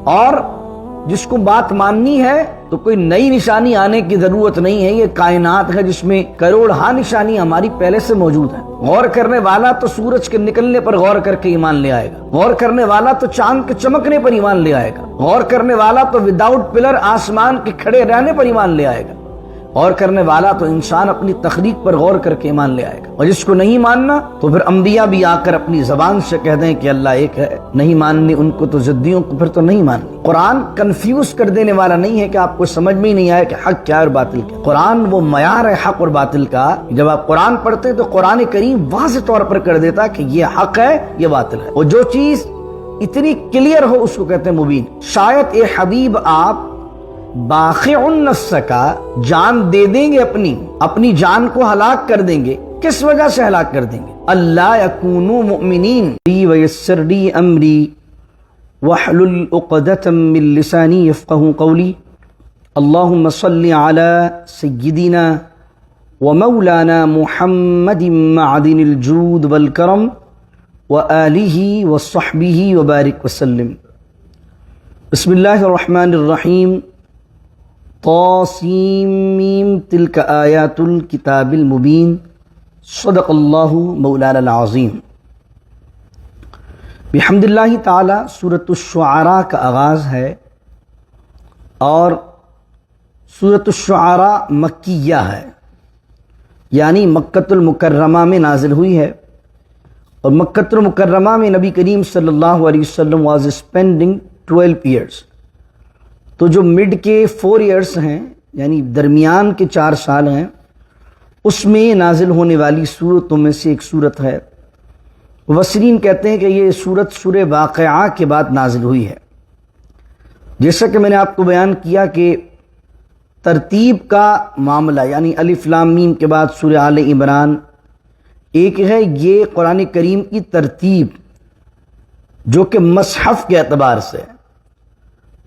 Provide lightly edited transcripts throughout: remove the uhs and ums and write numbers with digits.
اور جس کو بات ماننی ہے تو کوئی نئی نشانی آنے کی ضرورت نہیں ہے، یہ کائنات ہے جس میں کروڑہا نشانی ہماری پہلے سے موجود ہیں۔ غور کرنے والا تو سورج کے نکلنے پر غور کر کے ایمان لے آئے گا، غور کرنے والا تو چاند کے چمکنے پر ایمان لے آئے گا، غور کرنے والا تو وداؤٹ پلر آسمان کے کھڑے رہنے پر ایمان لے آئے گا، غور کرنے والا تو انسان اپنی تخلیق پر غور کر کے ایمان لے آئے گا۔ اور جس کو نہیں ماننا تو پھر انبیاء بھی آ کر اپنی زبان سے کہہ دیں کہ اللہ ایک ہے، نہیں ماننی ان کو تو ضدیوں کو پھر تو نہیں ماننی۔ قرآن کنفیوز کر دینے والا نہیں ہے کہ آپ کو سمجھ میں ہی نہیں آئے کہ حق کیا ہے اور باطل کیا۔ قرآن وہ معیار ہے حق اور باطل کا، جب آپ قرآن پڑھتے تو قرآن کریم واضح طور پر کر دیتا کہ یہ حق ہے یہ باطل ہے، اور جو چیز اتنی کلیئر ہو اس کو کہتے ہیں مبین۔ شاید اے حبیب آپ باخع النفس کا جان دے دیں گے، اپنی جان کو ہلاک کر دیں گے، کس وجہ سے ہلاک کر دیں گے؟ اللہ یکونوا مؤمنین ویسر لی امری واحلل عقدۃ من لسانی یفقهوا قولی اللہم صل علی سیدنا ومولانا محمد معدن الجود والکرم وآلہ وصحبہ وبارک وسلم۔ بسم اللہ الرحمن الرحیم۔ طاسیم میم تلک آیات الکتاب المبین، صدق اللہ مولانا العظیم۔ بحمد اللہ تعالی سورۃ الشعراء کا آغاز ہے، اور سورۃ الشعراء مکیہ ہے، یعنی مکۃ المکرمہ میں نازل ہوئی ہے، اور مکۃ المکرمہ میں نبی کریم صلی اللہ علیہ وسلم واز اسپینڈنگ 12 ایئرس۔ تو جو مڈ کے 4 ایئرس ہیں، یعنی درمیان کے 4 سال ہیں، اس میں نازل ہونے والی سورتوں میں سے ایک سورت ہے۔ مفسرین کہتے ہیں کہ یہ سورت سورہ واقعہ کے بعد نازل ہوئی ہے۔ جیسا کہ میں نے آپ کو بیان کیا کہ ترتیب کا معاملہ، یعنی الف لام میم کے بعد سورہ آل عمران، ایک ہے یہ قرآن کریم کی ترتیب جو کہ مصحف کے اعتبار سے،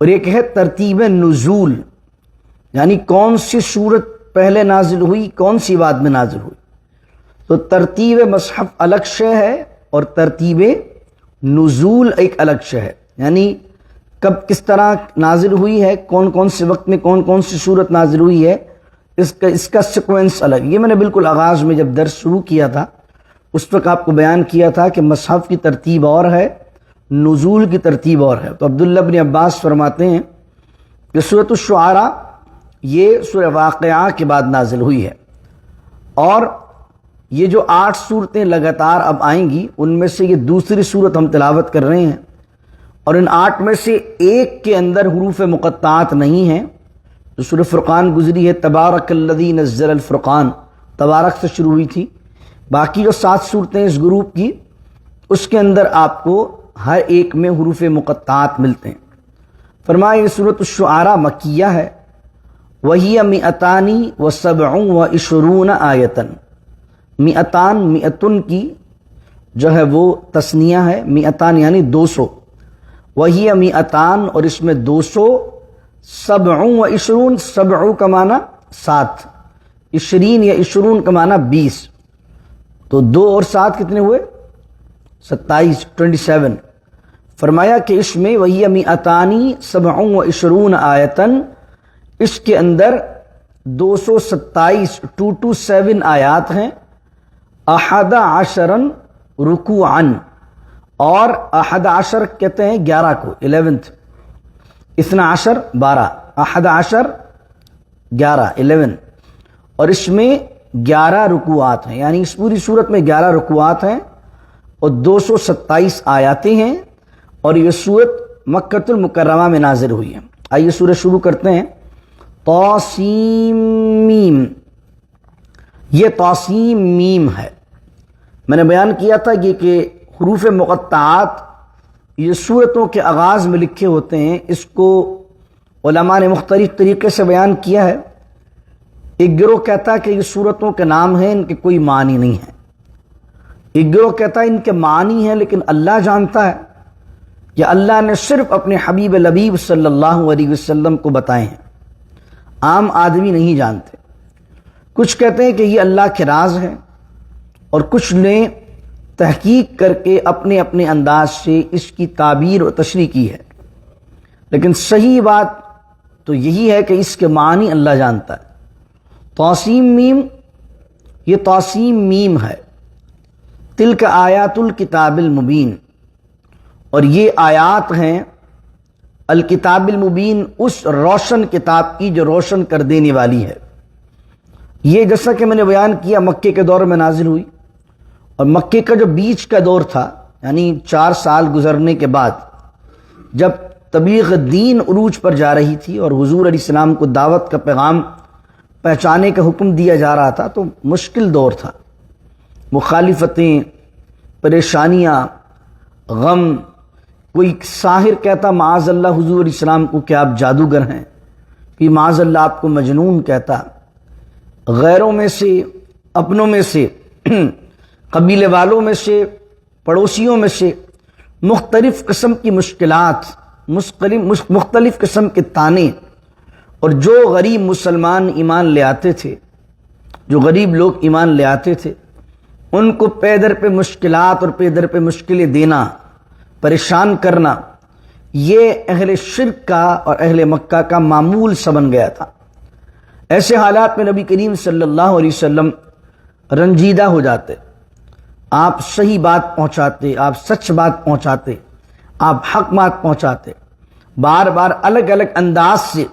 اور ایک ہے ترتیب نزول، یعنی کون سی سورت پہلے نازل ہوئی کون سی بعد میں نازل ہوئی۔ تو ترتیب مصحف الگ شے ہے اور ترتیب نزول ایک الگ شے ہے، یعنی کب کس طرح نازل ہوئی ہے، کون کون سے وقت میں کون کون سی سورت نازل ہوئی ہے، اس کا سیکوینس الگ۔ یہ میں نے بالکل آغاز میں جب درس شروع کیا تھا اس وقت آپ کو بیان کیا تھا کہ مصحف کی ترتیب اور ہے، نزول کی ترتیب اور ہے۔ تو عبداللہ بن عباس فرماتے ہیں کہ سورۃ الشعراء یہ سورہ واقعہ کے بعد نازل ہوئی ہے، اور یہ جو 8 صورتیں لگاتار اب آئیں گی ان میں سے یہ دوسری صورت ہم تلاوت کر رہے ہیں، اور ان 8 میں سے ایک کے اندر حروف مقطعات نہیں ہیں۔ تو سورہ فرقان گزری ہے، تبارک الذی نزل الفرقان، تبارک سے شروع ہوئی تھی۔ باقی جو 7 صورتیں اس گروپ کی، اس کے اندر آپ کو ہر ایک میں حروف مقطعات ملتے ہیں۔ فرمایا یہ سورۃ الشعراء مکیہ ہے، وَهِيَ 227 آیتاً۔ مئتن کی جو ہے وہ تثنیہ ہے، مئتان یعنی 200، وَهِيَ 200 اور اس میں 227، سبع کا معنی 7، 20 یا 20 کا معنی 20، تو 2 اور 7 کتنے ہوئے؟ 27، 27۔ فرمایا کہ اس میں وَهِيَ 227 آیتاً، اس کے اندر 227 227 آیات ہیں، 11 رکوعاً، اور 11 کہتے ہیں 11 کو، 11th، 12 12، 11 11 اور اس میں 11 رکوعات ہیں، یعنی اس پوری صورت میں 11 رکوعات ہیں اور 227 آیاتیں ہیں، اور یہ صورت مکۃ المکرمہ میں نازل ہوئی ہے۔ آئیے سورہ شروع کرتے ہیں۔ طاسیم میم، یہ طاسیم میم ہے۔ میں نے بیان کیا تھا کہ حروف مقطعات یہ صورتوں کے آغاز میں لکھے ہوتے ہیں، اس کو علماء نے مختلف طریقے سے بیان کیا ہے۔ ایک گروہ کہتا ہے کہ یہ صورتوں کے نام ہیں، ان کے کوئی معنی نہیں ہے۔ ایک گروہ کہتا ہے ان کے معنی ہیں لیکن اللہ جانتا ہے، یا اللہ نے صرف اپنے حبیب لبیب صلی اللہ علیہ وسلم کو بتائے ہیں، عام آدمی نہیں جانتے۔ کچھ کہتے ہیں کہ یہ اللہ کے راز ہے، اور کچھ نے تحقیق کر کے اپنے اپنے انداز سے اس کی تعبیر و تشریح کی ہے۔ لیکن صحیح بات تو یہی ہے کہ اس کے معنی اللہ جانتا ہے۔ توسیم میم، یہ توسیم میم ہے، تلک آیات الکتاب المبین، اور یہ آیات ہیں الکتاب المبین، اس روشن کتاب کی جو روشن کر دینے والی ہے۔ یہ جیسا کہ میں نے بیان کیا مکے کے دور میں نازل ہوئی، اور مکے کا جو بیچ کا دور تھا، یعنی 4 سال گزرنے کے بعد جب تبلیغ دین عروج پر جا رہی تھی اور حضور علیہ السلام کو دعوت کا پیغام پہنچانے کا حکم دیا جا رہا تھا، تو مشکل دور تھا، مخالفتیں، پریشانیاں، غم۔ کوئی ساحر کہتا معاذ اللہ حضور علیہ السلام کو کہ آپ جادوگر ہیں، کوئی معاذ اللہ آپ کو مجنون کہتا، غیروں میں سے، اپنوں میں سے، قبیلے والوں میں سے، پڑوسیوں میں سے مختلف قسم کی مشکلات، مختلف قسم کے طعنے، اور جو غریب مسلمان ایمان لے آتے تھے، جو غریب لوگ ایمان لے آتے تھے، ان کو پے در پہ مشکلات اور پے در پہ مشکلیں دینا، پریشان کرنا، یہ اہل شرک کا اور اہل مکہ کا معمول سا بن گیا تھا۔ ایسے حالات میں نبی کریم صلی اللہ علیہ وسلم رنجیدہ ہو جاتے، آپ صحیح بات پہنچاتے، آپ سچ بات پہنچاتے، آپ حق بات پہنچاتے، بار بار الگ الگ انداز سے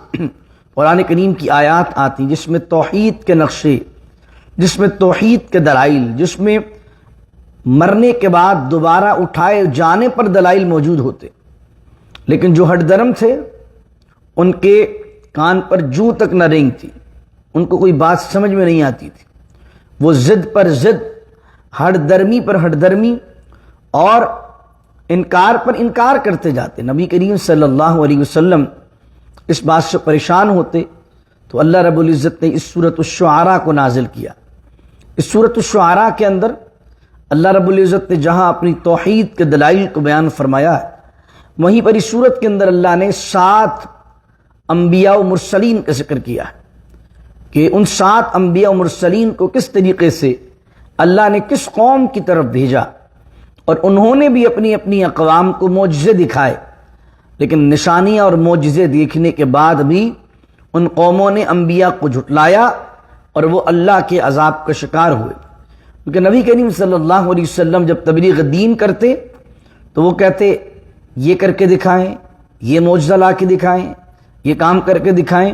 قرآن کریم کی آیات آتی جس میں توحید کے نقشے، جس میں توحید کے دلائل، جس میں مرنے کے بعد دوبارہ اٹھائے جانے پر دلائل موجود ہوتے، لیکن جو ہٹ درم تھے ان کے کان پر جوں تک نہ رینگ تھی، ان کو کوئی بات سمجھ میں نہیں آتی تھی، وہ ضد پر ضد، ہٹ درمی پر ہٹ درمی، اور انکار پر انکار کرتے جاتے۔ نبی کریم صلی اللہ علیہ وسلم اس بات سے پریشان ہوتے تو اللہ رب العزت نے اس سورۃ الشعراء کو نازل کیا۔ اس سورۃ الشعراء کے اندر اللہ رب العزت نے جہاں اپنی توحید کے دلائل کو بیان فرمایا ہے، وہیں پر اس سورت کے اندر اللہ نے 7 انبیاء و مرسلین کا ذکر کیا ہے کہ ان 7 انبیاء و مرسلین کو کس طریقے سے اللہ نے کس قوم کی طرف بھیجا، اور انہوں نے بھی اپنی اپنی اقوام کو معجزے دکھائے، لیکن نشانیاں اور معجزے دیکھنے کے بعد بھی ان قوموں نے انبیاء کو جھٹلایا اور وہ اللہ کے عذاب کا شکار ہوئے۔ کیونکہ نبی کریم صلی اللہ علیہ وسلم جب تبلیغ دین کرتے تو وہ کہتے یہ کر کے دکھائیں، یہ معجزہ لا کے دکھائیں، یہ کام کر کے دکھائیں،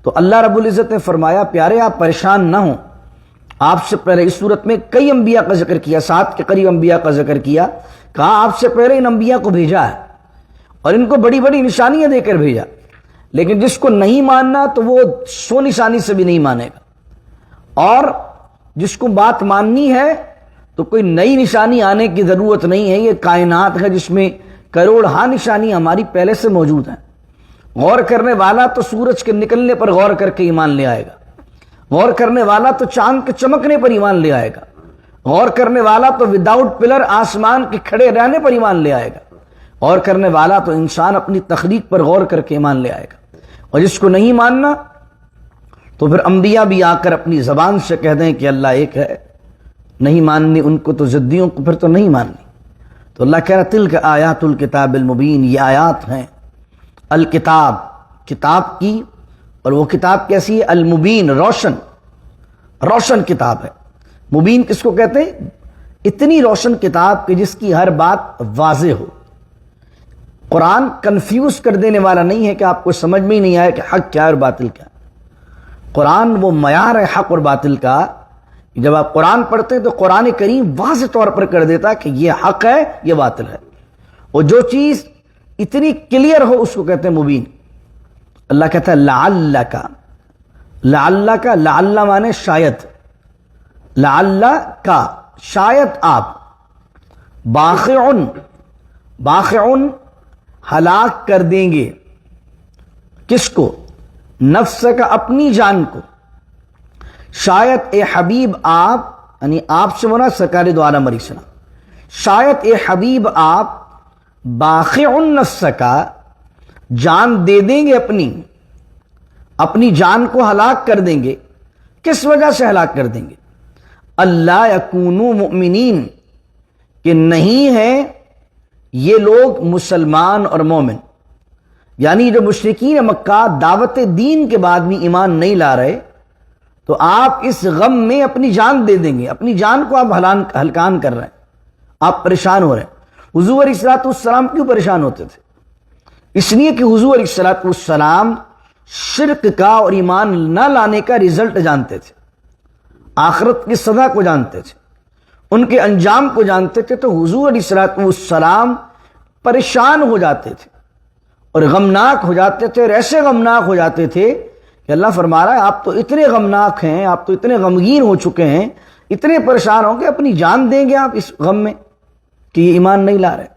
تو اللہ رب العزت نے فرمایا پیارے آپ پریشان نہ ہوں، آپ سے پہلے اس صورت میں کئی انبیاء کا ذکر کیا، 7 کے قریب انبیاء کا ذکر کیا، کہا آپ سے پہلے ان انبیاء کو بھیجا ہے اور ان کو بڑی بڑی نشانیاں دے کر بھیجا، لیکن جس کو نہیں ماننا تو وہ 100 نشانی سے بھی نہیں مانے گا، اور جس کو بات ماننی ہے تو کوئی نئی نشانی آنے کی ضرورت نہیں ہے، یہ کائنات ہے جس میں کروڑہا نشانی ہماری پہلے سے موجود ہیں۔ غور کرنے والا تو سورج کے نکلنے پر غور کر کے ایمان لے آئے گا، غور کرنے والا تو چاند کے چمکنے پر ایمان لے آئے گا، غور کرنے والا تو وداؤٹ پلر آسمان کے کھڑے رہنے پر ایمان لے آئے گا، غور کرنے والا تو انسان اپنی تخلیق پر غور کر کے ایمان لے آئے گا، اور جس کو نہیں ماننا تو پھر انبیاء بھی آ کر اپنی زبان سے کہہ دیں کہ اللہ ایک ہے، نہیں ماننی ان کو تو ضدیوں کو پھر تو نہیں ماننی۔ تو اللہ کہہ رہا تلک آیات الکتاب المبین، یہ آیات ہیں الکتاب، کتاب کی، اور وہ کتاب کیسی ہے؟ المبین، روشن، روشن کتاب ہے۔ مبین کس کو کہتے ہیں؟ اتنی روشن کتاب کہ جس کی ہر بات واضح ہو۔ قرآن کنفیوز کر دینے والا نہیں ہے کہ آپ کو سمجھ میں ہی نہیں آئے کہ حق کیا ہے اور باطل کیا ہے۔ قرآن وہ معیار ہے حق اور باطل کا، جب آپ قرآن پڑھتے ہیں تو قرآن کریم واضح طور پر کر دیتا کہ یہ حق ہے، یہ باطل ہے، اور جو چیز اتنی کلیئر ہو اس کو کہتے ہیں مبین۔ اللہ کہتا ہے لعلک، لعلک، لعل مانے شاید، لعلک شاید آپ، باخعن، باخعن ہلاک کر دیں گے، کس کو؟ نفس کا، اپنی جان کو، شاید اے حبیب آپ، یعنی آپ سے مراد سرکار دو عالم علیہ السلام، شاید اے حبیب آپ باخعن نفس کا، جان دے دیں گے، اپنی جان کو ہلاک کر دیں گے۔ کس وجہ سے ہلاک کر دیں گے؟ اللہ یکونوا مؤمنین، کہ نہیں ہیں یہ لوگ مسلمان اور مومن، یعنی جو مشرکین مکہ دعوت دین کے بعد بھی ایمان نہیں لا رہے، تو آپ اس غم میں اپنی جان دے دیں گے، اپنی جان کو آپ ہلکان کر رہے ہیں، آپ پریشان ہو رہے ہیں۔ حضور علیہ الصلوۃ والسلام کیوں پریشان ہوتے تھے؟ اس لیے کہ حضور علیہ الصلوۃ والسلام شرک کا اور ایمان نہ لانے کا رزلٹ جانتے تھے، آخرت کی سزا کو جانتے تھے، ان کے انجام کو جانتے تھے، تو حضور علیہ الصلوۃ والسلام پریشان ہو جاتے تھے اور غمناک ہو جاتے تھے، اور ایسے غمناک ہو جاتے تھے کہ اللہ فرما رہا ہے آپ تو اتنے غمناک ہیں، آپ تو اتنے غمگین ہو چکے ہیں، اتنے پریشان ہوں گے، اپنی جان دیں گے آپ اس غم میں کہ یہ ایمان نہیں لا رہے۔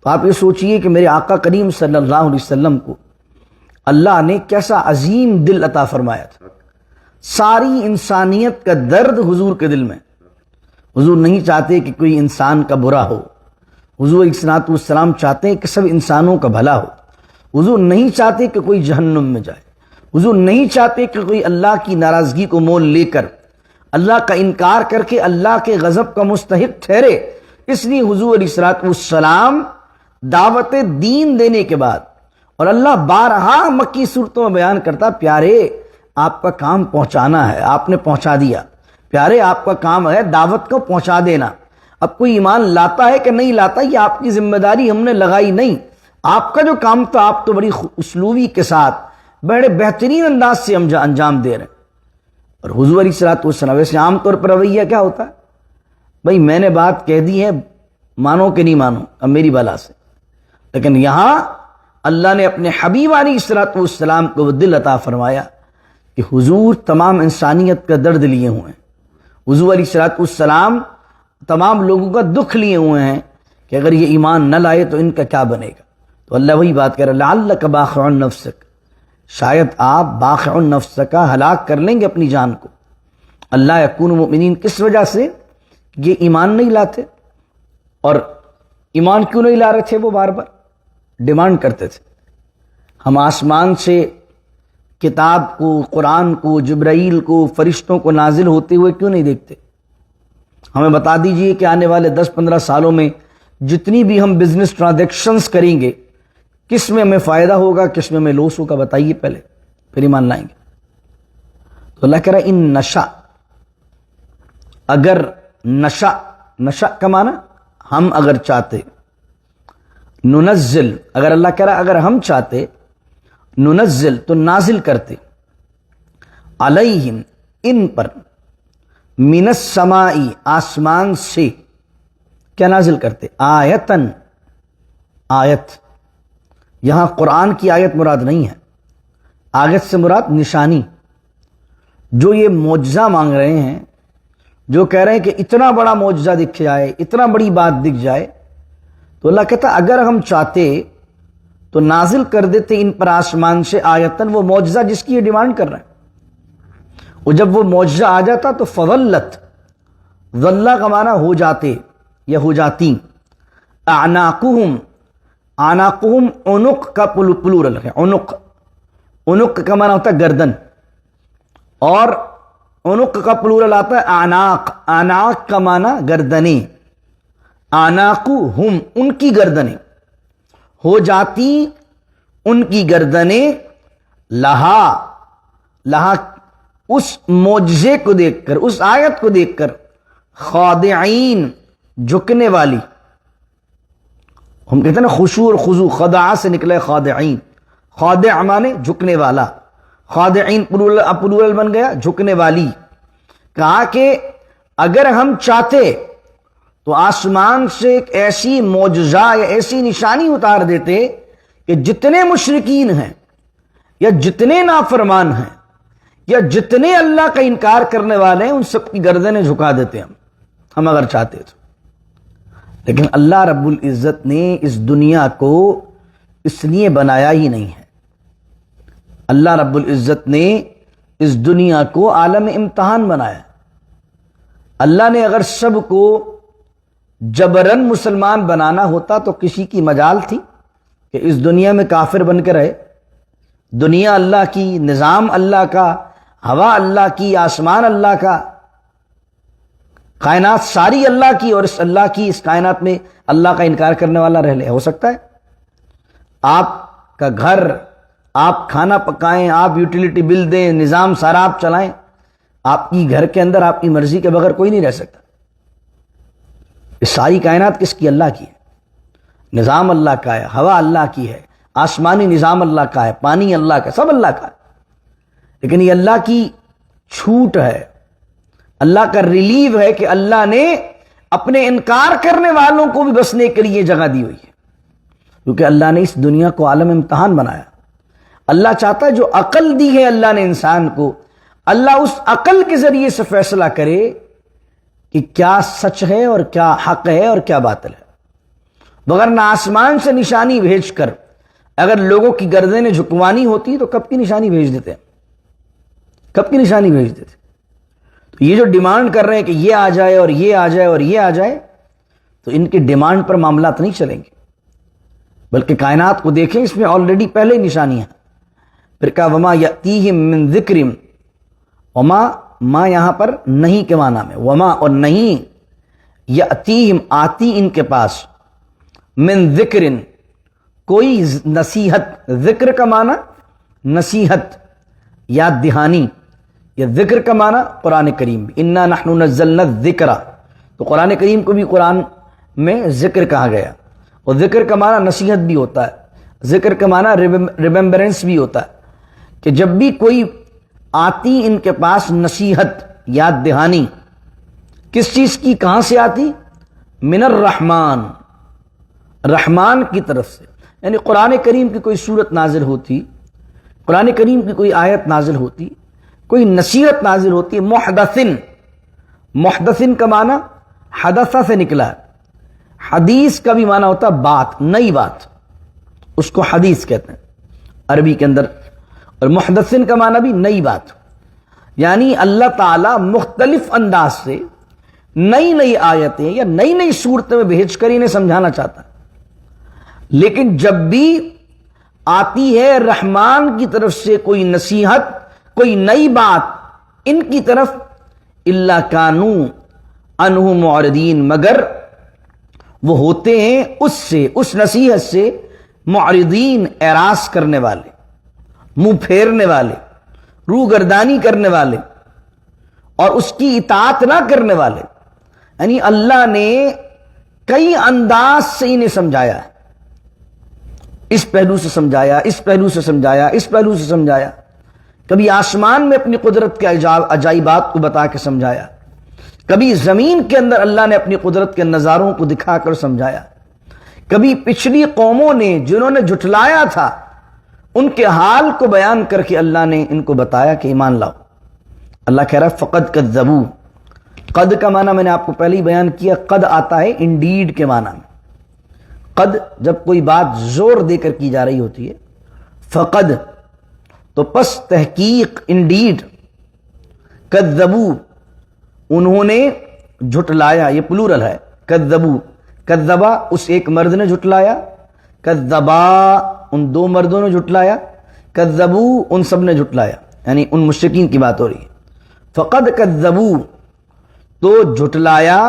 تو آپ یہ سوچئے کہ میرے آقا کریم صلی اللہ علیہ وسلم کو اللہ نے کیسا عظیم دل عطا فرمایا تھا، ساری انسانیت کا درد حضور کے دل میں۔ حضور نہیں چاہتے کہ کوئی انسان کا برا ہو، حضور علیہ الصلوۃ والسلام چاہتے ہیں کہ سب انسانوں کا بھلا ہو۔ حضور نہیں چاہتے کہ کوئی جہنم میں جائے، حضور نہیں چاہتے کہ کوئی اللہ کی ناراضگی کو مول لے کر اللہ کا انکار کر کے اللہ کے غضب کا مستحق ٹھہرے۔ اس لیے حضور علیہ الصلوۃ والسلام دعوت دین دینے کے بعد، اور اللہ بارہا مکی صورتوں میں بیان کرتا، پیارے آپ کا کام پہنچانا ہے، آپ نے پہنچا دیا، پیارے آپ کا کام ہے دعوت کو پہنچا دینا۔ اب کوئی ایمان لاتا ہے کہ نہیں لاتا یہ آپ کی ذمہ داری ہم نے لگائی نہیں، آپ کا جو کام تھا آپ تو بڑی اسلوبی کے ساتھ بڑے بہترین انداز سے انجام دے رہے ہیں۔ اور حضور علیہ الصلوۃ والسلام ویسے عام طور پر رویہ کیا ہوتا ہے؟ بھائی میں نے بات کہہ دی ہے، مانو کہ نہیں مانو اب میری بلا سے، لیکن یہاں اللہ نے اپنے حبیب علیہ الصلوۃ والسلام کو وہ دل عطا فرمایا کہ حضور تمام انسانیت کا درد لیے ہوئے ہیں، حضور علیہ الصلوۃ والسلام تمام لوگوں کا دکھ لیے ہوئے ہیں کہ اگر یہ ایمان نہ لائے تو ان کا کیا بنے گا۔ تو اللہ وہی بات کہہ رہا ہے، لعلک باخع نفسک، شاید آپ باخع النفس کا ہلاک کر لیں گے اپنی جان کو۔ اللہ یکون مؤمنین کس وجہ سے؟ یہ ایمان نہیں لاتے، اور ایمان کیوں نہیں لا رہے تھے؟ وہ بار بار ڈیمانڈ کرتے تھے، ہم آسمان سے کتاب کو، قرآن کو، جبرائیل کو، فرشتوں کو نازل ہوتے ہوئے کیوں نہیں دیکھتے؟ ہمیں بتا دیجئے کہ آنے والے 10-15 سالوں میں جتنی بھی ہم بزنس ٹرانزیکشنز کریں گے، کس میں ہمیں فائدہ ہوگا، کس میں ہمیں لوس ہوگا، بتائیے پہلے، پھر ایمان لائیں گے۔ تو اللہ کہہ رہا ہے ان نشا، اگر نشا کا معنی ہم اگر چاہتے، ننزل، اگر اللہ کہہ رہا ہے اگر ہم چاہتے، ننزل تو نازل کرتے، علیہم ان پر، من السماء آسمان سے، کیا نازل کرتے؟ آیتن، آیت، یہاں قرآن کی آیت مراد نہیں ہے، آیت سے مراد نشانی۔ جو یہ معجزہ مانگ رہے ہیں، جو کہہ رہے ہیں کہ اتنا بڑا معجزہ دکھ جائے، اتنا بڑی بات دکھ جائے، تو اللہ کہتا اگر ہم چاہتے تو نازل کر دیتے ان پر آسمان سے آیتن، وہ معجزہ جس کی یہ ڈیمانڈ کر رہے ہیں۔ اور جب وہ معجزہ آ جاتا تو فضلت، ظلہ کا معنی ہو جاتے یا ہو جاتی، اعناقہم، اعناقہم عنق کا پلورل ہے، عنق کا معنی ہوتا ہے گردن، اور عنق کا پلورل آتا ہے اعناق، اعناق کا معنی گردنیں، اعناقہم ان کی گردنیں، ہو جاتی ان کی گردنیں، لہا اس معجزے کو دیکھ کر، اس آیت کو دیکھ کر، خاضعین جھکنے والی، ہم کہتے ہیں نا خشوع اور خضوع، خضع سے نکلے خاضعین، خاضع مانے جھکنے والا، خاضعین پلورل بن گیا جھکنے والی۔ کہا کہ اگر ہم چاہتے تو آسمان سے ایک ایسی معجزہ یا ایسی نشانی اتار دیتے کہ جتنے مشرکین ہیں یا جتنے نافرمان ہیں یا جتنے اللہ کا انکار کرنے والے ہیں ان سب کی گردنیں جھکا دیتے ہم اگر چاہتے تو۔ لیکن اللہ رب العزت نے اس دنیا کو اس لیے بنایا ہی نہیں ہے، اللہ رب العزت نے اس دنیا کو عالم امتحان بنایا۔ اللہ نے اگر سب کو جبرن مسلمان بنانا ہوتا تو کسی کی مجال تھی کہ اس دنیا میں کافر بن کے رہے؟ دنیا اللہ کی، نظام اللہ کا، ہوا اللہ کی، آسمان اللہ کا، کائنات ساری اللہ کی، اور اس اللہ کی اس کائنات میں اللہ کا انکار کرنے والا رہ لے؟ ہو سکتا ہے؟ آپ کا گھر، آپ کھانا پکائیں، آپ یوٹیلیٹی بل دیں، نظام سارا آپ چلائیں، آپ کی گھر کے اندر آپ کی مرضی کے بغیر کوئی نہیں رہ سکتا۔ یہ ساری کائنات کس کی؟ اللہ کی ہے، نظام اللہ کا ہے، ہوا اللہ کی ہے، آسمانی نظام اللہ کا ہے، پانی اللہ کا ہے، سب اللہ کا ہے۔ لیکن یہ اللہ کی چھوٹ ہے، اللہ کا ریلیو ہے کہ اللہ نے اپنے انکار کرنے والوں کو بھی بسنے کے لیے جگہ دی ہوئی ہے، کیونکہ اللہ نے اس دنیا کو عالم امتحان بنایا۔ اللہ چاہتا ہے جو عقل دی ہے اللہ نے انسان کو، اللہ اس عقل کے ذریعے سے فیصلہ کرے کہ کیا سچ ہے اور کیا حق ہے اور کیا باطل ہے۔ وگرنہ آسمان سے نشانی بھیج کر اگر لوگوں کی گردنیں جھکوانی ہوتی تو کب کی نشانی بھیج دیتے، کب کی نشانی بھیج دیتے۔ تو یہ جو ڈیمانڈ کر رہے ہیں کہ یہ آ جائے اور یہ آ جائے اور یہ آ جائے، تو ان کی ڈیمانڈ پر معاملات نہیں چلیں گے، بلکہ کائنات کو دیکھیں، اس میں آلریڈی پہلے نشانیاں۔ پھر کہا وما یأتیہم من ذکر، وما ما یہاں پر نہیں کے معنی میں، وما اور نہیں، یأتیہم آتی ان کے پاس، من ذکر کوئی نصیحت، ذکر کا معنی نصیحت، یاد دہانی، یہ ذکر کا معنی قرآن کریم بھی، انا نحن نزلنا الذکر، تو قرآن کریم کو بھی قرآن میں ذکر کہا گیا، اور ذکر کا معنی نصیحت بھی ہوتا ہے، ذکر کا معنی ریممبرنس بھی ہوتا ہے، کہ جب بھی کوئی آتی ان کے پاس نصیحت، یاد دہانی، کس چیز کی، کہاں سے آتی؟ من الرحمن، رحمان کی طرف سے، یعنی قرآن کریم کی کوئی صورت نازل ہوتی، قرآن کریم کی کوئی آیت نازل ہوتی، کوئی نصیحت نازل ہوتی، محدثن، محدثن کا معنی حدثہ سے نکلا ہے، حدیث کا بھی معنی ہوتا ہے بات، نئی بات، اس کو حدیث کہتے ہیں عربی کے اندر، اور محدثن کا معنی بھی نئی بات، یعنی اللہ تعالیٰ مختلف انداز سے نئی نئی آیتیں یا نئی نئی صورتیں میں بھیج کر انہیں سمجھانا چاہتا ہے۔ لیکن جب بھی آتی ہے رحمان کی طرف سے کوئی نصیحت، کوئی نئی بات ان کی طرف، الا کانوا عنہ معرضین، مگر وہ ہوتے ہیں اس سے، اس نصیحت سے، معرضین، اعراض کرنے والے، منہ پھیرنے والے، روح گردانی کرنے والے، اور اس کی اطاعت نہ کرنے والے۔ یعنی اللہ نے کئی انداز سے انہیں سمجھایا ہے، اس پہلو سے سمجھایا، اس پہلو سے سمجھایا، اس پہلو سے سمجھایا، کبھی آسمان میں اپنی قدرت کے عجائبات کو بتا کے سمجھایا، کبھی زمین کے اندر اللہ نے اپنی قدرت کے نظاروں کو دکھا کر سمجھایا، کبھی پچھلی قوموں نے جنہوں نے جھٹلایا تھا ان کے حال کو بیان کر کے اللہ نے ان کو بتایا کہ ایمان لاؤ۔ اللہ کہہ رہا ہے فقد کذبوا، قد کا معنی میں نے آپ کو پہلے ہی بیان کیا، قد آتا ہے انڈیڈ کے معنی میں، قد جب کوئی بات زور دے کر کی جا رہی ہوتی ہے، فقد تو پس تحقیق، انڈیڈ، کذبوا انہوں نے جھٹلایا، یہ پلورل ہے، کذبوا، کذبا اس ایک مرد نے جھٹلایا، کذبا ان دو مردوں نے جھٹلایا، کذبوا ان سب نے جھٹلایا، یعنی ان مشرکین کی بات ہو رہی ہے۔ فقد کذبوا تو جھٹلایا،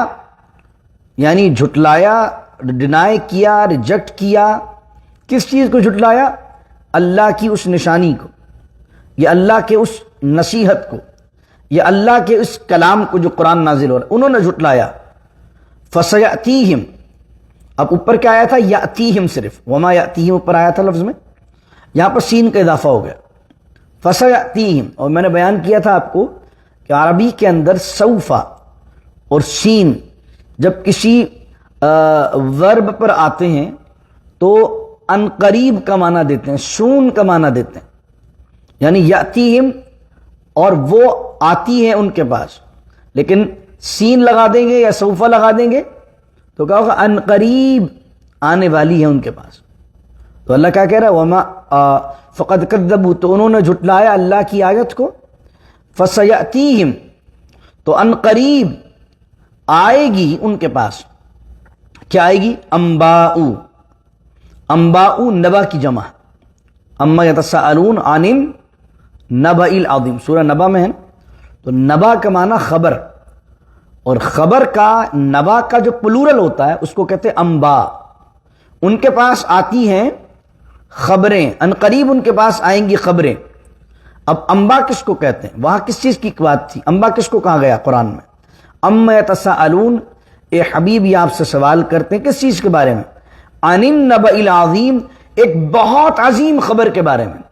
یعنی جھٹلایا، ڈینائی کیا، ریجیکٹ کیا، کس چیز کو جھٹلایا؟ اللہ کی اس نشانی کو، یا اللہ کے اس نصیحت کو، یا اللہ کے اس کلام کو جو قرآن نازل ہو رہا ہے، انہوں نے جھٹلایا۔ فسیأتیہم، اب اوپر کیا آیا تھا؟ یأتیہم، صرف وما یأتیہم اوپر آیا تھا لفظ میں، یہاں پر سین کا اضافہ ہو گیا، فسیأتیہم۔ اور میں نے بیان کیا تھا آپ کو کہ عربی کے اندر سوف اور سین جب کسی ورب پر آتے ہیں تو ان قریب کا معنی دیتے ہیں، سون کا معنی دیتے ہیں، یعنی یأتیہم، اور وہ آتی ہیں ان کے پاس، لیکن سین لگا دیں گے یا سوفہ لگا دیں گے تو کیا ہوگا؟ ان قریب آنے والی ہے ان کے پاس۔ تو اللہ کیا کہہ رہا ہے؟ وما فقد کذبوا، تو انہوں نے جھٹلایا اللہ کی آیت کو، فسیأتیہم تو ان قریب آئے گی ان کے پاس، کیا آئے گی؟ انباء، انباء نبا کی جمع، اما یتساءلون عن النبأ العظیم، سورہ نبا میں ہے نا، تو نبا کا معنی خبر، اور خبر کا نبا کا جو پلورل ہوتا ہے اس کو کہتے ہیں انباء۔ ان کے پاس آتی ہیں خبریں، ان قریب ان کے پاس آئیں گی خبریں۔ اب انبا کس کو کہتے ہیں؟ وہاں کس چیز کی بات تھی؟ انبا کس کو کہا گیا قرآن میں؟ اما یتساءلون، اے حبیب یہ آپ سے سوال کرتے ہیں کس چیز کے بارے میں؟ عن النبأ العظیم، ایک بہت عظیم خبر کے بارے میں،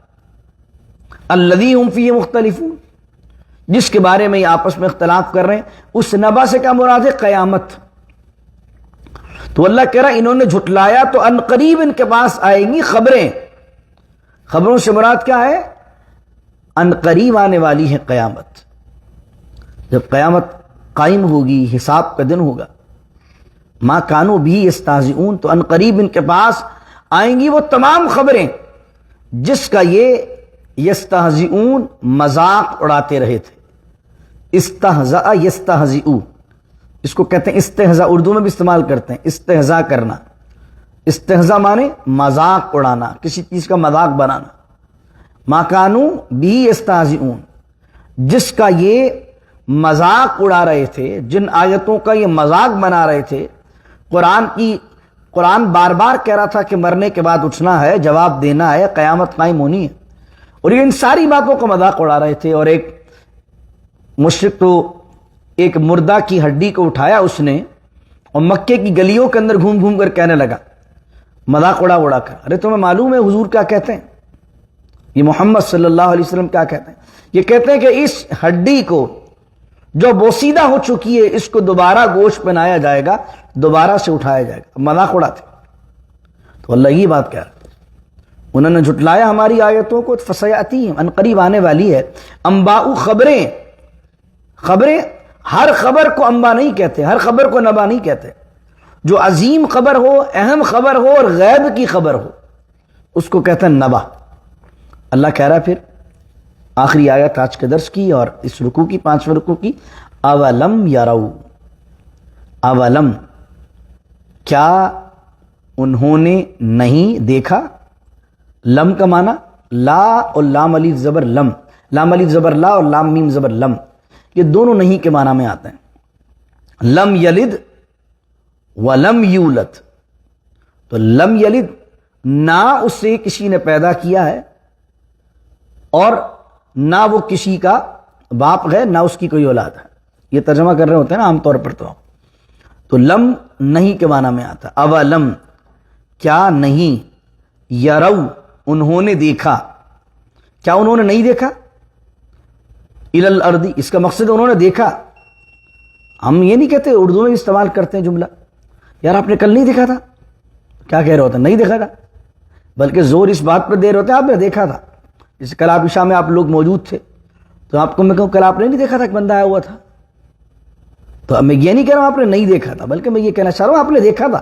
الذی ہم فیہ مختلفون، جس کے بارے میں یہ آپس میں اختلاف کر رہے ہیں۔ اس نبا سے کیا مراد ہے؟ قیامت۔ تو اللہ کہہ رہا انہوں نے جھٹلایا تو ان قریب ان کے پاس آئیں گی خبریں۔ خبروں سے مراد کیا ہے؟ ان قریب آنے والی ہے قیامت۔ جب قیامت قائم ہوگی، حساب کا دن ہوگا، ما کانوا بھی یستہزئون، تو ان قریب ان کے پاس آئیں گی وہ تمام خبریں جس کا یہ یستہزئون مذاق اڑاتے رہے تھے۔ استہزأ یستہزئ، اس کو کہتے ہیں استہزاء، اردو میں بھی استعمال کرتے ہیں، استہزاء کرنا۔ استہزاء مانے مذاق اڑانا، کسی چیز کا مذاق بنانا۔ ما کانوا بھی یستہزئون، جس کا یہ مذاق اڑا رہے تھے، جن آیتوں کا یہ مذاق بنا رہے تھے۔ قرآن بار بار کہہ رہا تھا کہ مرنے کے بعد اٹھنا ہے، جواب دینا ہے، قیامت قائم ہونی ہے، اور یہ ان ساری باتوں کا مذاق اڑا رہے تھے۔ اور ایک مشرک تو ایک مردہ کی ہڈی کو اٹھایا اس نے، اور مکے کی گلیوں کے اندر گھوم گھوم کر کہنے لگا، مذاق اڑا اڑا کر، ارے تمہیں معلوم ہے حضور کیا کہتے ہیں؟ یہ محمد صلی اللہ علیہ وسلم کیا کہتے ہیں؟ یہ کہتے ہیں کہ اس ہڈی کو جو بوسیدہ ہو چکی ہے، اس کو دوبارہ گوشت پہنایا جائے گا، دوبارہ سے اٹھایا جائے گا۔ مذاق اڑاتے۔ تو اللہ یہ بات کہہ رہا ہے، انہوں نے جھٹلایا ہماری آیتوں کو، فسیأتیہم، ان قریب آنے والی ہے، انباء، خبریں۔ خبریں، ہر خبر کو انباء نہیں کہتے، ہر خبر کو نبا نہیں کہتے۔ جو عظیم خبر ہو، اہم خبر ہو اور غیب کی خبر ہو، اس کو کہتے ہیں نبا۔ اللہ کہہ رہا ہے پھر آخری آیت آج کے درس کی اور اس رکوع کی، 5ویں رکوع کی، اولم یروا، اولم، کیا انہوں نے نہیں دیکھا؟ لم کا معنی لا اور لام الف زبر لم، لام الف زبر لا اور لام میم زبر لم، یہ دونوں نہیں کے معنی میں آتے ہیں۔ لم یلد ولم یولد، تو لم یلد، نہ اسے کسی نے پیدا کیا ہے اور نہ وہ کسی کا باپ ہے، نہ اس کی کوئی اولاد ہے۔ یہ ترجمہ کر رہے ہوتے ہیں نا عام طور پر، تو لم نہیں کے معنی میں آتا۔ اولم، کیا نہیں، یرو، انہوں نے دیکھا، کیا انہوں نے نہیں دیکھا؟ الی الارض، اس کا مقصد انہوں نے دیکھا۔ ہم یہ نہیں کہتے، اردو میں بھی استعمال کرتے ہیں جملہ، یار آپ نے کل نہیں دیکھا تھا، کیا کہہ رہے ہوتے ہیں؟ نہیں دیکھا تھا، بلکہ زور اس بات پر دے رہے ہوتے ہیں آپ نے دیکھا تھا۔ جیسے کل آپ عشاء میں آپ لوگ موجود تھے، تو آپ کو میں کہوں کل آپ نے نہیں دیکھا تھا کہ بندہ آیا ہوا تھا، تو میں یہ نہیں کہہ رہا ہوں آپ نے نہیں دیکھا تھا، بلکہ میں یہ کہنا چاہ رہا ہوں آپ نے دیکھا تھا،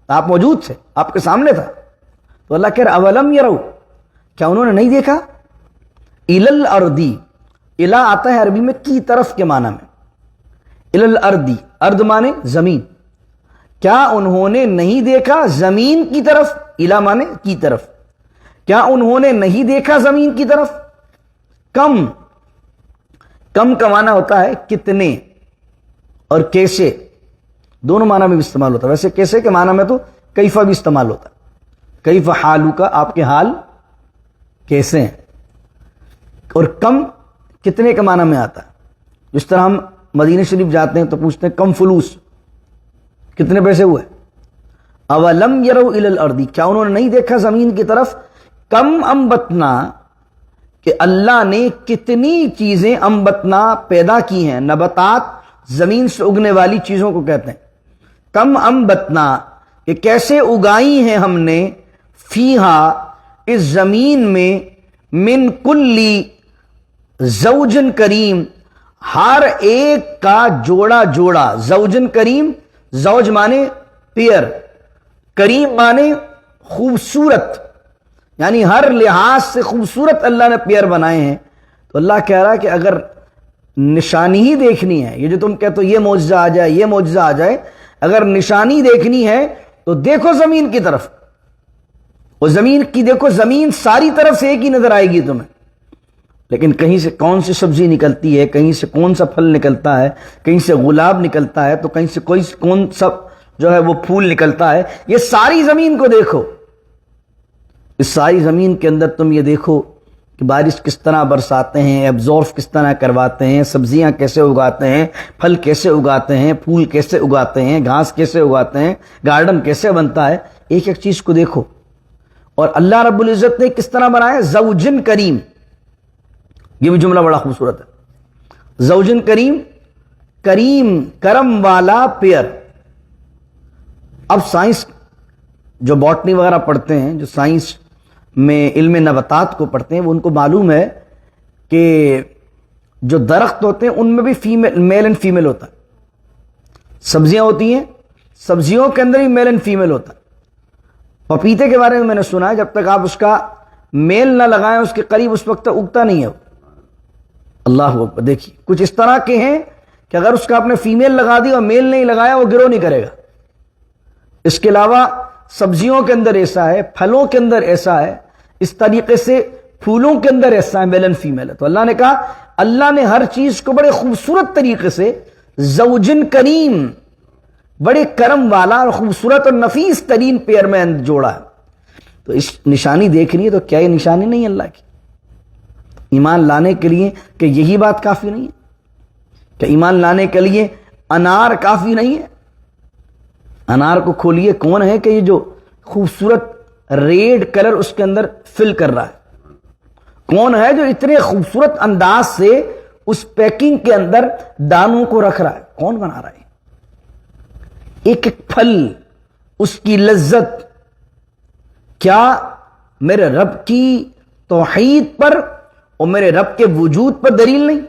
آپ موجود تھے، آپ کے سامنے تھا۔ تو اللہ کہہ رہا اولم یرو، کیا انہوں نے نہیں دیکھا؟ الی الارض، الی آتا ہے عربی میں کی طرف کے معنی میں، الی الارض، ارض مانے زمین، کیا انہوں نے نہیں دیکھا زمین کی طرف؟ الی مانے کی طرف، کیا انہوں نے نہیں دیکھا زمین کی طرف؟ کم، کم کا معنی ہوتا ہے کتنے، اور کیسے، دونوں معنی میں بھی استعمال ہوتا ہے۔ ویسے کیسے کے معنی میں تو کیفہ بھی استعمال ہوتا ہے، کیفہ حالو کا، آپ کے حال کیسے ہیں، اور کم کتنے کے معنی میں آتا ہے۔ جس طرح ہم مدینہ شریف جاتے ہیں تو پوچھتے ہیں کم فلوس، کتنے پیسے ہوئے؟ اولم یروا الی الارض، کیا انہوں نے نہیں دیکھا زمین کی طرف؟ کم انبتنا، کہ اللہ نے کتنی چیزیں انبتنا پیدا کی ہیں، نباتات زمین سے اگنے والی چیزوں کو کہتے ہیں۔ کم انبتنا، کہ کیسے اگائی ہیں ہم نے، فیہا، اس زمین میں، من کلی زوجن کریم، ہر ایک کا جوڑا جوڑا، زوجن کریم، زوج مانے پیئر، کریم مانے خوبصورت، یعنی ہر لحاظ سے خوبصورت اللہ نے پیئر بنائے ہیں۔ تو اللہ کہہ رہا ہے کہ اگر نشانی ہی دیکھنی ہے، یہ جو تم کہتے ہو یہ معجزہ آ جائے، یہ معجزہ آ جائے، اگر نشانی دیکھنی ہے تو دیکھو زمین کی طرف، اور زمین کی دیکھو، زمین ساری طرف سے ایک ہی نظر آئے گی تمہیں، لیکن کہیں سے کون سی سبزی نکلتی ہے، کہیں سے کون سا پھل نکلتا ہے، کہیں سے گلاب نکلتا ہے، تو کہیں سے کون سا جو ہے وہ پھول نکلتا ہے، یہ ساری زمین کو دیکھو، اس ساری زمین کے اندر تم یہ دیکھو کہ بارش کس طرح برساتے ہیں، ایبزورف کس طرح کرواتے ہیں، سبزیاں کیسے اگاتے ہیں، پھل کیسے اگاتے ہیں، پھول کیسے اگاتے ہیں، گھاس کیسے اگاتے ہیں، گارڈن کیسے بنتا ہے، ایک ایک چیز کو دیکھو۔ اور اللہ رب العزت نے کس طرح بنایا، زوجن کریم، یہ بھی جملہ بڑا خوبصورت ہے، زوجن کریم، کریم کرم والا پیئر۔ اب سائنس جو باٹنی وغیرہ پڑھتے ہیں، جو سائنس میں علم نباتات کو پڑھتے ہیں، وہ ان کو معلوم ہے کہ جو درخت ہوتے ہیں ان میں بھی میل اینڈ فیمیل ہوتا ہے۔ سبزیاں ہوتی ہیں، سبزیوں کے اندر بھی میل اینڈ فیمیل ہوتا ہے۔ پپیتے کے بارے میں نے سنا ہے، جب تک آپ اس کا میل نہ لگائیں اس کے قریب، اس وقت تک اگتا نہیں ہے وہ۔ اللہ اکبر، دیکھیے کچھ اس طرح کے ہیں کہ اگر اس کا آپ نے فیمیل لگا دی اور میل نہیں لگایا وہ گرو نہیں کرے گا۔ اس کے علاوہ سبزیوں کے اندر ایسا ہے، پھلوں کے اندر ایسا ہے، اس طریقے سے پھولوں کے اندر ایسا ہے، میل اینڈ فیمیل ہے۔ تو اللہ نے کہا، اللہ نے ہر چیز کو بڑے خوبصورت طریقے سے زوجن کریم، بڑے کرم والا اور خوبصورت اور نفیس ترین پیئر میں جوڑا ہے۔ تو اس نشانی دیکھنی ہے تو کیا یہ نشانی نہیں اللہ کی؟ ایمان لانے کے لیے کہ یہی بات کافی نہیں ہے؟ کہ ایمان لانے کے لیے انار کافی نہیں ہے؟ انار کو کھولیے، کون ہے کہ یہ جو خوبصورت ریڈ کلر اس کے اندر فل کر رہا ہے؟ کون ہے جو اتنے خوبصورت انداز سے اس پیکنگ کے اندر دانوں کو رکھ رہا ہے؟ کون بنا رہا ہے؟ ایک ایک پھل، اس کی لذت، کیا میرے رب کی توحید پر اور میرے رب کے وجود پر دلیل نہیں؟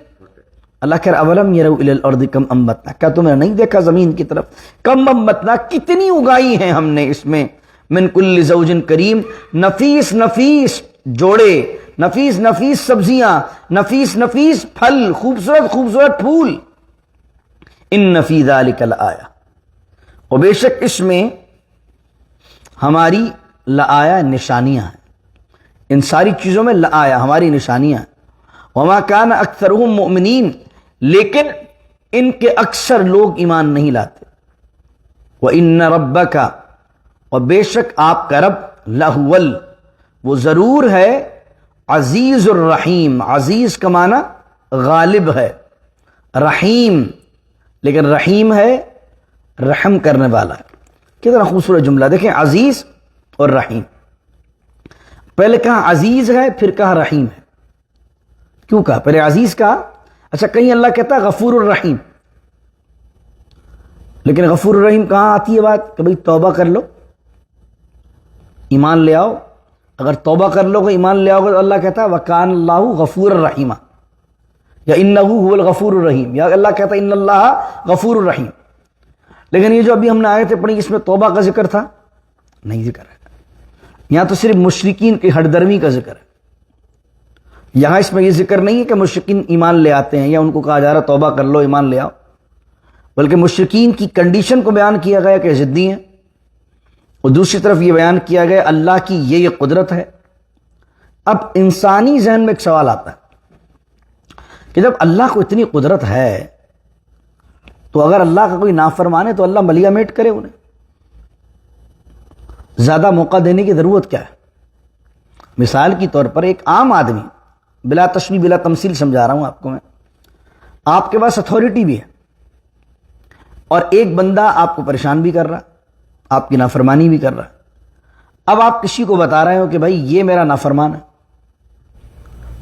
اللہ کہہ رہا اولم یروا الی الارض کم انبتنا، کیا تم نے نہیں دیکھا زمین کی طرف؟ کم انبتنا، کتنی اگائی ہیں ہم نے اس میں، من کل زوج کریم، نفیس نفیس جوڑے، نفیس نفیس سبزیاں، نفیس نفیس پھل، خوبصورت خوبصورت پھول۔ ان فی ذلک لآیہ، اور بے شک اس میں ہماری لآیہ نشانیاں ہیں، ان ساری چیزوں میں لآیہ ہماری نشانیاں ہیں۔ وما کان اکثرهم مؤمنین، لیکن ان کے اکثر لوگ ایمان نہیں لاتے۔ وَإِنَّ رَبَّكَ، اور بے شک آپ کا رب، لَهُوَ، وہ ضرور ہے، عزیز الرحیم، عزیز کا معنی غالب ہے، رحیم، لیکن رحیم ہے رحم کرنے والا ہے۔ کتنا خوبصورت جملہ، دیکھیں عزیز اور رحیم، پہلے کہا عزیز ہے پھر کہا رحیم ہے۔ کیوں کہا پہلے عزیز کہا؟ اچھا کہیں اللہ کہتا ہے غفور الرحیم، لیکن غفور الرحیم کہاں آتی ہے بات؟ کہ بھئی توبہ کر لو، ایمان لے آؤ، اگر توبہ کر لو گے، ایمان لے آؤ گے، تو اللہ کہتا ہے وَكَانَ اللَّهُ غَفُورًا رَحِيمًا، یا انہو هو الغفور الرحیم، یا اللہ کہتا ہے ان اللہ غفور الرحیم۔ لیکن یہ جو ابھی ہم نے آیتیں پڑھی اس میں توبہ کا ذکر تھا؟ نہیں ذکر ہے، یہاں تو صرف مشرکین کی ہٹ درمی کا ذکر ہے۔ یہاں اس میں یہ ذکر نہیں ہے کہ مشرکین ایمان لے آتے ہیں یا ان کو کہا جا رہا توبہ کر لو ایمان لے آؤ، بلکہ مشرکین کی کنڈیشن کو بیان کیا گیا کہ ضدی ہیں، اور دوسری طرف یہ بیان کیا گیا اللہ کی یہ قدرت ہے۔ اب انسانی ذہن میں ایک سوال آتا ہے کہ جب اللہ کو اتنی قدرت ہے تو اگر اللہ کا کوئی نافرمان ہے تو اللہ ملیا میٹ کرے انہیں؟ زیادہ موقع دینے کی ضرورت کیا ہے؟ مثال کی طور پر ایک عام آدمی، بلا تشبیہ بلا تمثیل سمجھا رہا ہوں آپ کو میں، آپ کے پاس اتھارٹی بھی ہے اور ایک بندہ آپ کو پریشان بھی کر رہا، آپ کی نافرمانی بھی کر رہا، اب آپ کسی کو بتا رہے ہو کہ بھائی یہ میرا نافرمان ہے،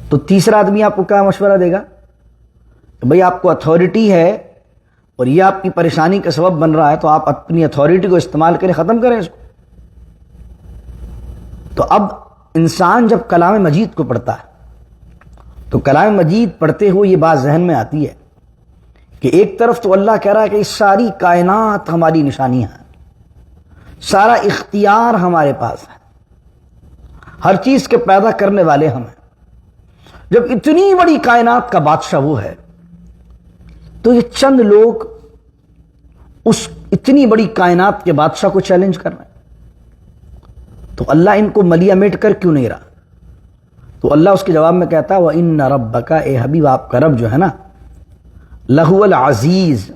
تو تیسرا آدمی آپ کو کیا مشورہ دے گا کہ بھائی آپ کو اتھارٹی ہے اور یہ آپ کی پریشانی کا سبب بن رہا ہے، تو آپ اپنی اتھارٹی کو استعمال کریں، ختم کریں اس کو۔ تو اب انسان جب کلام مجید کو پڑھتا ہے تو کلام مجید پڑھتے ہوئے یہ بات ذہن میں آتی ہے کہ ایک طرف تو اللہ کہہ رہا ہے کہ اس ساری کائنات ہماری نشانیاں ہیں، سارا اختیار ہمارے پاس ہے، ہر چیز کے پیدا کرنے والے ہم ہیں۔ جب اتنی بڑی کائنات کا بادشاہ وہ ہے تو یہ چند لوگ اس اتنی بڑی کائنات کے بادشاہ کو چیلنج کر رہے ہیں، تو اللہ ان کو ملیا میٹ کر کیوں نہیں رہا؟ تو اللہ اس کے جواب میں کہتا ہے وَإِنَّ رَبَّكَ، اے حبیب آپ کا رب جو ہے نا، لَهُوَ الْعَزِيزُ،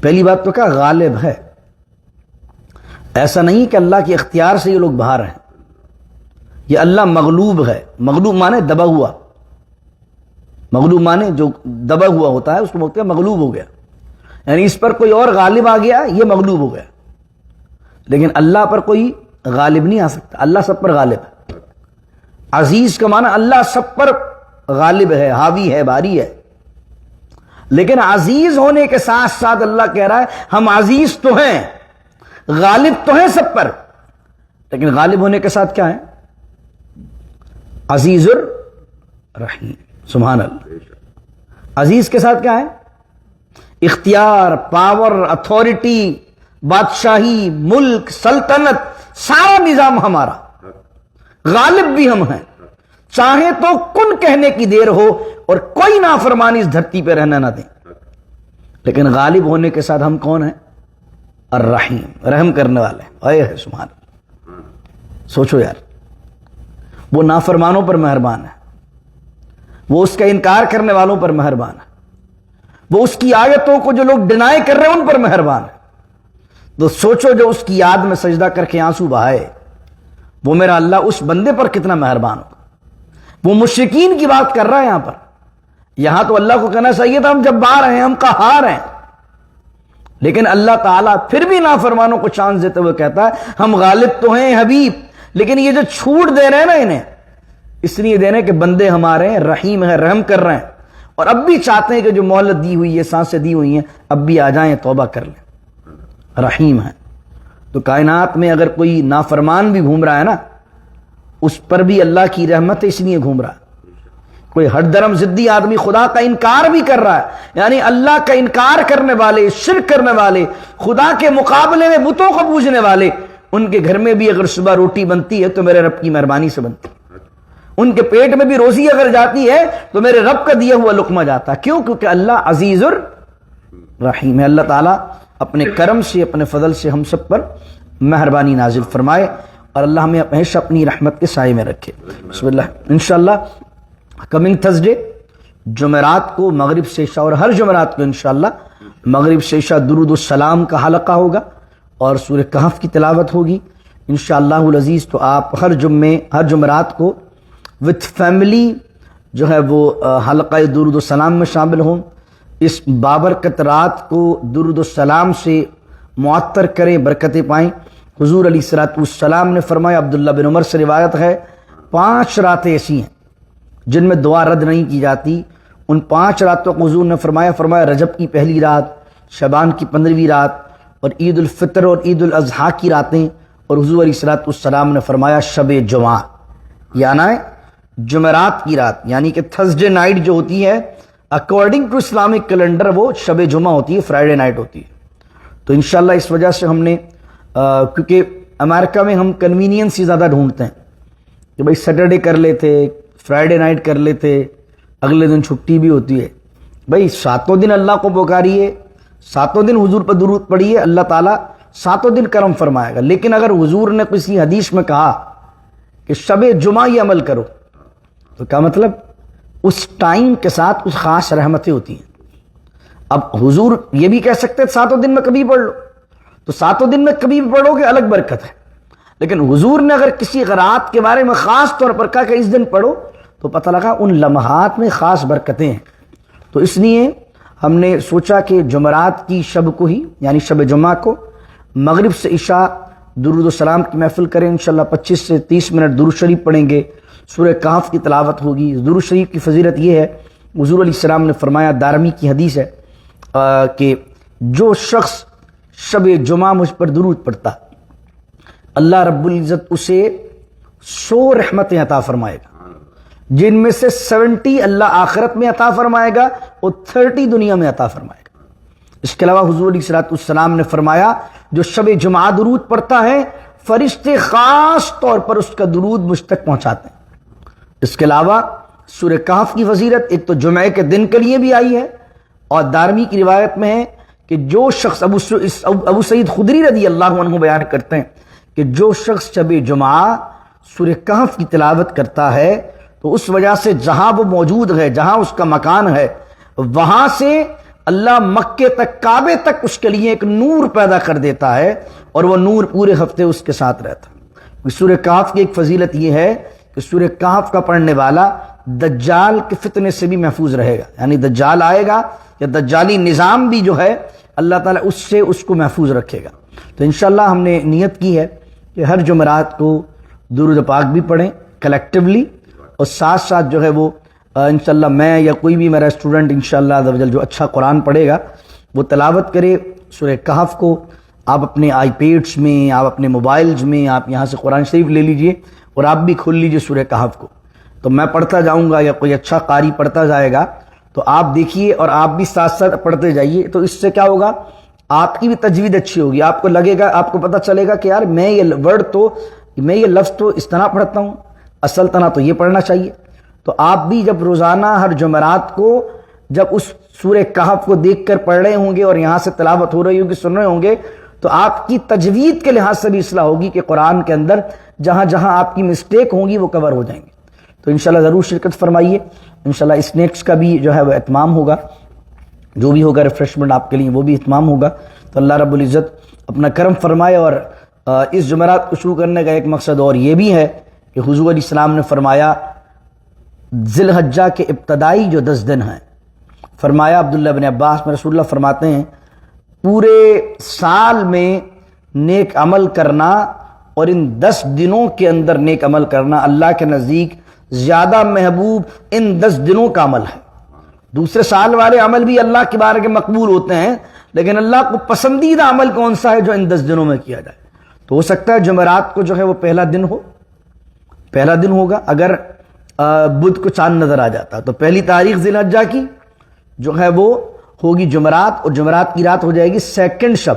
پہلی بات تو کہا غالب ہے، ایسا نہیں کہ اللہ کے اختیار سے یہ لوگ باہر ہیں، یہ اللہ مغلوب ہے. مغلوب مانے دبا ہوا، مغلوب مانے جو دبا ہوا ہوتا ہے اس کو بولتے ہیں مغلوب ہو گیا، یعنی اس پر کوئی اور غالب آ گیا یہ مغلوب ہو گیا. لیکن اللہ پر کوئی غالب نہیں آ سکتا، اللہ سب پر غالب ہے. عزیز کا معنی اللہ سب پر غالب ہے، حاوی ہے، باری ہے. لیکن عزیز ہونے کے ساتھ ساتھ اللہ کہہ رہا ہے ہم عزیز تو ہیں، غالب تو ہیں سب پر، لیکن غالب ہونے کے ساتھ کیا ہے؟ عزیز الرحیم. سبحان اللہ. عزیز کے ساتھ کیا ہے؟ اختیار، پاور، اتھارٹی، بادشاہی، ملک، سلطنت، سارا نظام ہمارا. غالب بھی ہم ہیں. چاہے تو کن کہنے کی دیر ہو اور کوئی نافرمانی اس دھرتی پہ رہنا نہ دیں، لیکن غالب ہونے کے ساتھ ہم کون ہیں؟ الرحیم، رحم کرنے والے. اے ہے سبحان اللہ. سوچو یار، وہ نافرمانوں پر مہربان ہے، وہ اس کا انکار کرنے والوں پر مہربان ہے، وہ اس کی آیتوں کو جو لوگ ڈینائی کر رہے ہیں ان پر مہربان ہے. تو سوچو جو اس کی یاد میں سجدہ کر کے آنسو بہائے، وہ میرا اللہ اس بندے پر کتنا مہربان ہوگا. وہ مشرکین کی بات کر رہا ہے یہاں پر. یہاں تو اللہ کو کہنا چاہیے تھا ہم جبار ہیں، ہم قہار ہیں، لیکن اللہ تعالیٰ پھر بھی نافرمانوں کو چانس دیتے ہوئے کہتا ہے ہم غالب تو ہیں حبیب، لیکن یہ جو چھوٹ دے رہے ہیں نا انہیں اس لیے دے رہے ہیں کہ بندے ہمارے ہیں، رحیم ہیں، رحم کر رہے ہیں، اور اب بھی چاہتے ہیں کہ جو مہلت دی ہوئی ہے، سانسیں دی ہوئی ہیں، اب بھی آ جائیں، توبہ کر لیں. رحیم ہے. تو کائنات میں اگر کوئی نافرمان بھی گھوم رہا ہے نا، اس پر بھی اللہ کی رحمت ہے، اس لیے گھوم رہا ہے. کوئی ہٹ درم ضدی آدمی خدا کا انکار بھی کر رہا ہے، یعنی اللہ کا انکار کرنے والے، شرک کرنے والے، خدا کے مقابلے میں بتوں کو پوجنے والے، ان کے گھر میں بھی اگر صبح روٹی بنتی ہے تو میرے رب کی مہربانی سے بنتی ہے. ان کے پیٹ میں بھی روزی اگر جاتی ہے تو میرے رب کا دیا ہوا لقمہ جاتا ہے. کیوں؟ کیونکہ اللہ عزیز الرحیم ہے. اللہ تعالیٰ اپنے کرم سے، اپنے فضل سے ہم سب پر مہربانی نازل فرمائے، اور اللہ ہمیں ہمیشہ اپنی رحمت کے سائے میں رکھے. بسم اللہ. انشاءاللہ کمنگ تھرسڈے جمعرات کو مغرب سے عشاء، اور ہر جمعرات کو انشاءاللہ مغرب سے عشاء درود السلام کا حلقہ ہوگا اور سورہ کہف کی تلاوت ہوگی انشاءاللہ العزیز. تو آپ ہر جمعرات کو وتھ فیملی جو ہے وہ حلقہ درود السلام میں شامل ہوں. اس بابرکت رات کو درود السلام سے معطر کریں، برکتیں پائیں. حضور علیہ الصلوۃ والسلام نے فرمایا، عبداللہ بن عمر سے روایت ہے، 5 راتیں ایسی ہیں جن میں دعا رد نہیں کی جاتی. ان 5 راتوں کو حضور نے فرمایا رجب کی پہلی رات، شعبان کی 15ویں رات، اور عید الفطر اور عید الاضحیٰ کی راتیں، اور حضور علیہ الصلوۃ والسلام نے فرمایا شب جمعہ، یعنی جمعرات کی رات، یعنی کہ تھرسڈے نائٹ جو ہوتی ہے اکارڈنگ ٹو اسلامک کیلنڈر وہ شب جمعہ ہوتی ہے، فرائیڈے نائٹ ہوتی ہے. تو انشاءاللہ اس وجہ سے ہم نے کیونکہ امریکہ میں ہم کنوینئنس ہی زیادہ ڈھونڈتے ہیں کہ بھائی سیٹرڈے کر لیتے، فرائیڈے نائٹ کر لیتے، اگلے دن چھٹی بھی ہوتی ہے. بھائی 7 دن اللہ کو پکاریے، 7 دن حضور پر درود پڑھیے، اللہ تعالیٰ 7 دن کرم فرمائے گا. لیکن اگر حضور نے کسی حدیث میں کہا کہ شب جمعہ یہ عمل کرو، تو کیا مطلب؟ اس ٹائم کے ساتھ کچھ خاص رحمتیں ہوتی ہیں. اب حضور یہ بھی کہہ سکتے 7 دن میں کبھی پڑھ لو، تو 7 دن میں کبھی بھی پڑھو گے الگ برکت ہے. لیکن حضور نے اگر کسی رات کے بارے میں خاص طور پر کہا کہ اس دن پڑھو، تو پتہ لگا ان لمحات میں خاص برکتیں ہیں. تو اس لیے ہم نے سوچا کہ جمعرات کی شب کو ہی، یعنی شب جمعہ کو مغرب سے عشاء درود السلام کی محفل کریں. انشاءاللہ 25 سے 30 منٹ درود شریف پڑھیں گے، سورہ کہف کی تلاوت ہوگی. درود شریف کی فضیلت یہ ہے، حضور علیہ السلام نے فرمایا، دارمی کی حدیث ہے کہ جو شخص شب جمعہ مجھ پر درود پڑھتا اللہ رب العزت اسے 100 رحمتیں عطا فرمائے گا، جن میں سے 70 اللہ آخرت میں عطا فرمائے گا اور 30 دنیا میں عطا فرمائے گا. اس کے علاوہ حضور علیہ السلام نے فرمایا جو شب جمعہ درود پڑھتا ہے فرشتے خاص طور پر اس کا درود مجھ تک پہنچاتے ہیں. اس کے علاوہ سورہ کہف کی فضیلت ایک تو جمعے کے دن کے لیے بھی آئی ہے، اور دارمی کی روایت میں ہے کہ جو شخص ابو سعید خدری رضی اللہ عنہ بیان کرتے ہیں کہ جو شخص شب جمعہ سورہ کہف کی تلاوت کرتا ہے تو اس وجہ سے جہاں وہ موجود ہے، جہاں اس کا مکان ہے، وہاں سے اللہ مکے تک، کعبے تک اس کے لیے ایک نور پیدا کر دیتا ہے، اور وہ نور پورے ہفتے اس کے ساتھ رہتا ہے. سورہ کہف کی ایک فضیلت یہ ہے کہ سورہ کہف کا پڑھنے والا دجال کے فتنے سے بھی محفوظ رہے گا، یعنی دجال آئے گا یا دجالی نظام بھی جو ہے اللہ تعالیٰ اس سے اس کو محفوظ رکھے گا۔ تو انشاءاللہ ہم نے نیت کی ہے کہ ہر جمعرات کو درود پاک بھی پڑھیں کلیکٹیولی، اور ساتھ ساتھ جو ہے وہ انشاءاللہ میں یا کوئی بھی میرا اسٹوڈنٹ انشاءاللہ عز و جل جو اچھا قرآن پڑھے گا وہ تلاوت کرے سورہ کہف کو۔ آپ اپنے آئی پیڈس میں، آپ اپنے موبائلز میں، آپ یہاں سے قرآن شریف لے لیجئے اور آپ بھی کھول لیجئے سورہ کہف کو، تو میں پڑھتا جاؤں گا یا کوئی اچھا قاری پڑھتا جائے گا تو آپ دیکھیے اور آپ بھی ساتھ ساتھ پڑھتے جائیے، تو اس سے کیا ہوگا، آپ کی بھی تجوید اچھی ہوگی، آپ کو لگے گا، آپ کو پتہ چلے گا کہ یار میں یہ لفظ تو اس طرح پڑھتا ہوں، اصل طرح تو یہ پڑھنا چاہیے۔ تو آپ بھی جب روزانہ ہر جمعرات کو جب اس سورہ کہف کو دیکھ کر پڑھ رہے ہوں گے اور یہاں سے تلاوت ہو رہی ہوگی، سن رہے ہوں گے، تو آپ کی تجوید کے لحاظ سے بھی اصلاح ہوگی کہ قرآن کے اندر جہاں جہاں آپ کی مسٹیک ہوں گی وہ کور ہو جائیں گے۔ تو انشاءاللہ ضرور شرکت فرمائیے، انشاءاللہ اسنیکس کا بھی جو ہے وہ اہتمام ہوگا، جو بھی ہوگا ریفریشمنٹ آپ کے لیے وہ بھی اہتمام ہوگا۔ تو اللہ رب العزت اپنا کرم فرمائے۔ اور اس جمعرات کو شروع کرنے کا ایک مقصد اور یہ بھی ہے کہ حضور علیہ السلام نے فرمایا ذی الحجہ کے ابتدائی جو 10 دن ہیں، فرمایا عبداللہ بن عباس میں رسول اللہ فرماتے ہیں پورے سال میں نیک عمل کرنا اور ان 10 دنوں کے اندر نیک عمل کرنا اللہ کے نزدیک زیادہ محبوب ان 10 دنوں کا عمل ہے۔ دوسرے سال والے عمل بھی اللہ کے بارے کے مقبول ہوتے ہیں، لیکن اللہ کو پسندیدہ عمل کون سا ہے جو ان 10 دنوں میں کیا جائے؟ تو ہو سکتا ہے جمعرات کو جو ہے وہ پہلا دن ہوگا، اگر بدھ کو چاند نظر آ جاتا تو پہلی تاریخ ذی الحجہ کی جو ہے وہ ہوگی جمعرات، اور جمعرات کی رات ہو جائے گی سیکنڈ شب،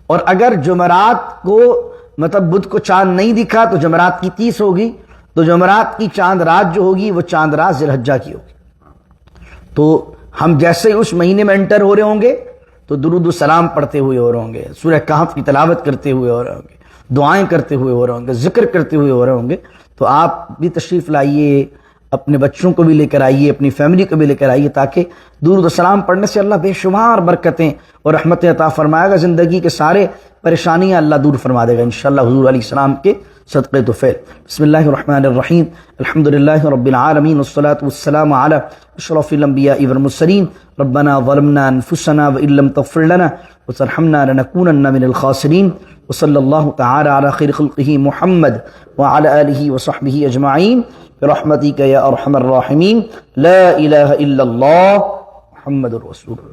اور اگر جمعرات کو مطلب بدھ کو چاند نہیں دکھا تو جمعرات کی 30 ہوگی، تو جمعرات کی چاند رات جو ہوگی وہ چاند رات ذی الحجہ کی ہوگی۔ تو ہم جیسے ہی اس مہینے میں انٹر ہو رہے ہوں گے تو درود و سلام پڑھتے ہوئے ہو رہے ہوں گے، سورہ کہف کی تلاوت کرتے ہوئے ہو رہے ہوں گے، دعائیں کرتے ہوئے ہو رہے ہوں گے، ذکر کرتے ہوئے ہو رہے ہوں گے۔ تو آپ بھی تشریف لائیے، اپنے بچوں کو بھی لے کر آئیے، اپنی فیملی کو بھی لے کر آئیے، تاکہ درود و سلام پڑھنے سے اللہ بے شمار برکتیں اور رحمتیں عطا فرمائے گا، زندگی کے سارے پریشانیاں اللہ دور فرما دے گا انشاءاللہ حضور علیہ السلام کے صدقے تو فعل۔ بسم اللہ الرحمن الرحیم، الحمدللہ رب العالمین، والصلاة والسلام علی اشرف الانبیاء والمرسلین، ربنا ظلمنا انفسنا وان لم تغفر لنا وترحمنا لنکونن من الخاسرین، وصلی اللہ تعالی علی خیر خلقہ محمد وعلی آلہ وصحبہ اجمعین برحمتک یا ارحم الراحمین، لا الہ الا اللہ محمد رسول اللہ۔